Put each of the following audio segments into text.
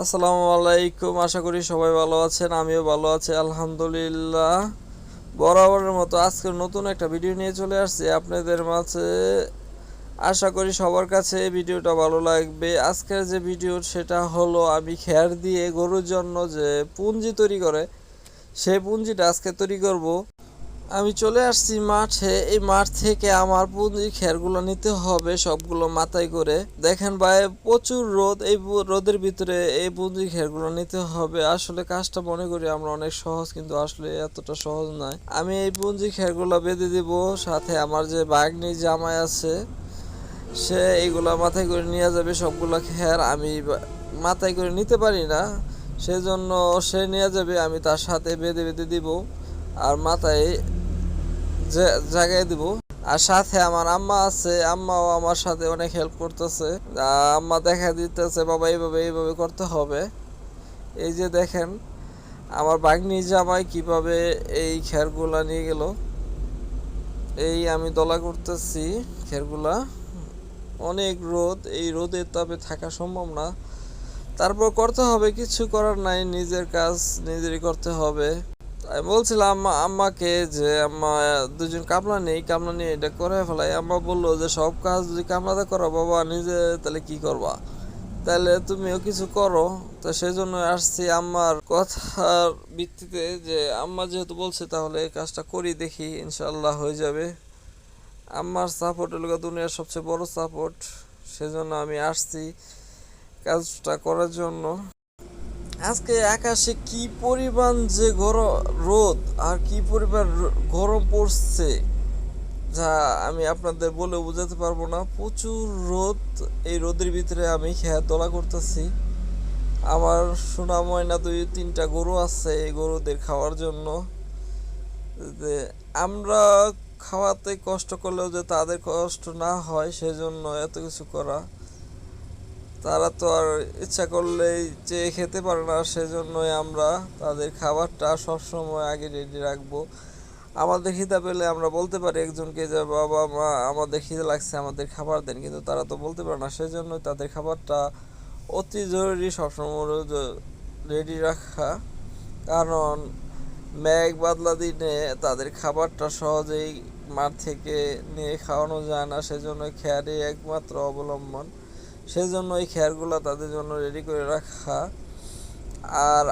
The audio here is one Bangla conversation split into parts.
আসসালামু আলাইকুম। আশা করি সবাই ভালো আছেন, আমিও ভালো আছি আলহামদুলিল্লাহ। বরাবরের মতো আজকে নতুন একটা ভিডিও নিয়ে চলে আসছি আপনাদের মাঝে। আশা করি সবার কাছে এই ভিডিওটা ভালো লাগবে। আজকের যে ভিডিও সেটা হলো আমি খ্যার দিয়ে গরুর জন্য যে পুঞ্জি তৈরি করে সেই পুঞ্জিটা আজকে তৈরি করব। আমি চলে আসছি মাঠে। এই মাঠ থেকে আমার পুঁজি খেরগুলো নিতে হবে সবগুলো মাথায় করে। দেখেন ভাই, প্রচুর রোদ। এই রোদের ভিতরে এই পুঁজি খেরগুলো নিতে হবে। আসলে কাজটা মনে করি আমরা অনেক সহজ, কিন্তু আসলে এতটা সহজ নয়। আমি এই পুঁজি খেরগুলো বেঁধে দিব, সাথে আমার যে বাগনি জামাই আছে সে এইগুলা মাথায় করে নিয়ে যাবে। সবগুলো খের আমি মাথায় করে নিতে পারি না, সেজন্য সে নিয়ে যাবে। আমি তার সাথে বেঁধে বেঁধে দিব আর মাথায় জায়গায় দিব। আর সাথে আমার আম্মা আছে, আম্মাও আমার সাথে অনেক হেল্প করতেছে। আম্মা দেখা দিতেছে, বাবা এইভাবে এইভাবে করতে হবে। এই যে দেখেন আমার বাগনি জামাই কিভাবে এই খেরগুলা নিয়ে গেল। এই আমি দলা করতেছি খেরগুলা। অনেক রোদ, এই রোদের তাপে থাকা সম্ভব না, তারপর করতে হবে, কিছু করার নাই, নিজের কাজ নিজেরই করতে হবে। আমি বলছিলাম আম্মাকে যে আম্মা দুজন কামলা নেই, কামলা নিয়ে এটা করে ফেলাই। আম্মা বললো যে সব কাজ যদি কামলাতে করো বাবা, নিজে তাহলে কি করবা, তাহলে তুমিও কিছু করো। তো সেই জন্য আসছি আম্মার কথার ভিত্তিতে, যে আম্মা যেহেতু বলছে তাহলে এই কাজটা করি, দেখি ইনশাল্লাহ হয়ে যাবে। আম্মার সাপোর্ট হলো দুনিয়ার সবচেয়ে বড় সাপোর্ট, সেজন্য আমি আসছি কাজটা করার জন্য। আজকে আকাশে কি পরিমাণ যে রোদ আর কি পরিমাণ গরম পড়ছে, যা আমি আপনাদের বলে বোঝাতে পারবো না। প্রচুর রোদ। এই রোদের ভিতরে আমি খেয়া তোলা করতেছি। আমার সোনা ময়না 2-3টা গরু আছে, এই গরুদের খাওয়ার জন্য। যে আমরা খাওয়াতে কষ্ট করলেও যে তাদের কষ্ট না হয় সেজন্য এত কিছু করা। তারা তো আর ইচ্ছা করলেই চেয়ে খেতে পারে না, সেজন্যই আমরা তাদের খাবারটা সবসময় আগে রেডি রাখবো। আমাদের খিদা পেলে আমরা বলতে পারি একজনকে যে বাবা মা আমাদের খিদে লাগছে, আমাদের খাবার দেন, কিন্তু তারা তো বলতে পারে না। সেজন্যই তাদের খাবারটা অতি জরুরি সবসময় রেডি রাখা। কারণ মেঘ বাদলা দিনে তাদের খাবারটা সহজেই মাঠ থেকে নিয়ে খাওয়ানো যায় না, সেজন্য খেয়ারই একমাত্র অবলম্বন। সেজন্য এই খেয়ারগুলো তাদের জন্য রেডি করে রাখা। আর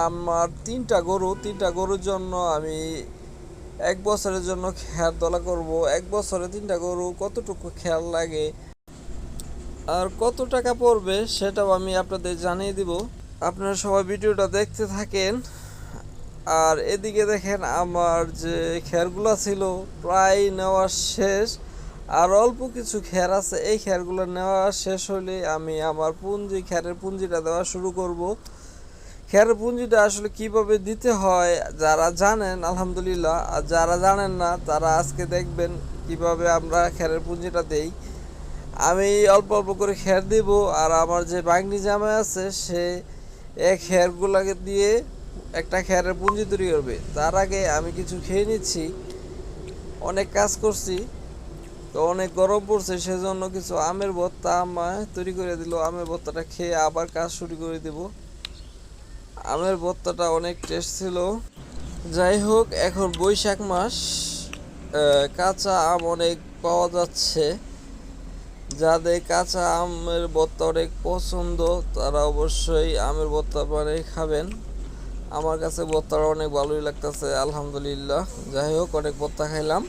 আমার 3টা গরুর জন্য আমি 1 বছরের জন্য খেয়ার দলা করব। 1 বছরে 3টা গরু কতটুকু খেয়াল লাগে আর কত টাকা পড়বে সেটাও আমি আপনাদের জানিয়ে দিব। আপনারা সবাই ভিডিওটা দেখতে থাকেন। আর এদিকে দেখেন আমার যে খেরগুলো ছিল প্রায় নেওয়া শেষ, আর অল্প কিছু খের আছে। এই খেরগুলো নেওয়া শেষ হলে আমি আমার খেরের পুঞ্জিটা দেওয়া শুরু করব। খেরের পুঞ্জিটা আসলে কিভাবে দিতে হয় যারা জানেন আলহামদুলিল্লাহ, আর যারা জানেন না তারা আজকে দেখবেন কিভাবে আমরা খেরের পুঞ্জিটা দেই। আমি অল্প অল্প করে খের দিব, আর আমার যে বাগনি জামাই আছে সে এই খেরগুলোকে দিয়ে একটা খেরের পুঞ্জি তৈরি করবে। তার আগে আমি কিছু খেয়ে নিচ্ছি, অনেক কাজ করছি তো অনেক গরম পড়ছে, সেজন্য কিছু আমের ভর্তা আমায় তৈরি করে দিল। আমের ভর্তাটা খেয়ে আবার কাজ শুরু করে দেব। আমের ভর্তাটা অনেক টেস্ট ছিল। যাই হোক, এখন বৈশাখ মাস, কাঁচা আম অনেক পাওয়া যাচ্ছে। যাদের কাঁচা আমের ভর্তা অনেক পছন্দ তারা অবশ্যই আমের ভর্তা বানিয়ে খাবেন। আমার কাছে ভর্তাটা অনেক ভালোই লাগতেছে আলহামদুলিল্লাহ। যাই হোক, অনেক ভর্তা খাইলাম,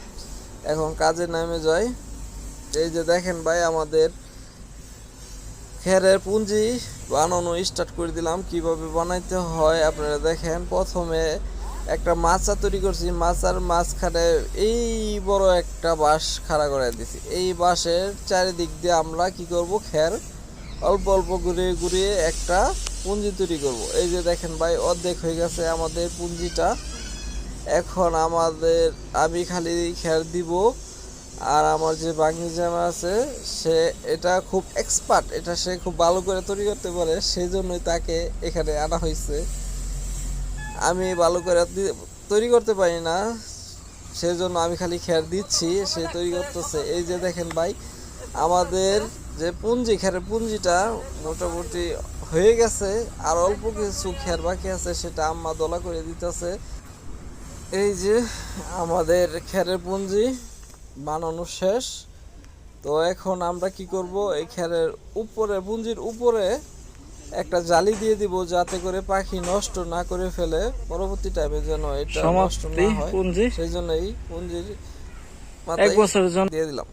এখন কাজে নামে যাই। এই যে দেখেন ভাই, আমাদের খেরের পুঞ্জি বানানো স্টার্ট করে দিলাম। কিভাবে বানাইতে হয় আপনারা দেখেন। প্রথমে একটা মাচা তৈরি করছি, মাচার মাঝখানে এই বড় একটা বাঁশ খাড়া করে দিছি। এই বাঁশের চারিদিক দিয়ে আমরা কি করব, খের অল্প অল্প ঘুরিয়ে ঘুরিয়ে একটা পুঞ্জি তৈরি করব। এই যে দেখেন ভাই, অর্ধেক হয়ে গেছে আমাদের পুঞ্জিটা। এখন আমি খালি খের দিব, আর আমার যে বাগনি জামা আছে সে এটা খুব এক্সপার্ট, এটা সে খুব ভালো করে তৈরি করতে পারে, সেই জন্যই তাকে এখানে আনা হয়েছে। আমি ভালো করে তৈরি করতে পারি না, সেজন্য আমি খালি খের দিচ্ছি, সে তৈরি করতেছে। এই যে দেখেন ভাই, আমাদের যে পুঞ্জি খেরের পুঞ্জিটা মোটামুটি হয়ে গেছে, আর অল্প কিছু খের বাকি আছে, সেটা আম্মা দলা করে দিতেছে। এই যে আমাদের খেরের পুঞ্জি বানানো শেষ। তো এখন আমরা কি করব, এই খেরের উপরে পুঞ্জির উপরে একটা জালি দিয়ে দিব, যাতে করে পাখি নষ্ট না করে ফেলে, পরবর্তী টাইমে যেন এটা নষ্ট না হয়, সেই জন্য এই পুঞ্জির মাথায় দিয়ে দিলাম।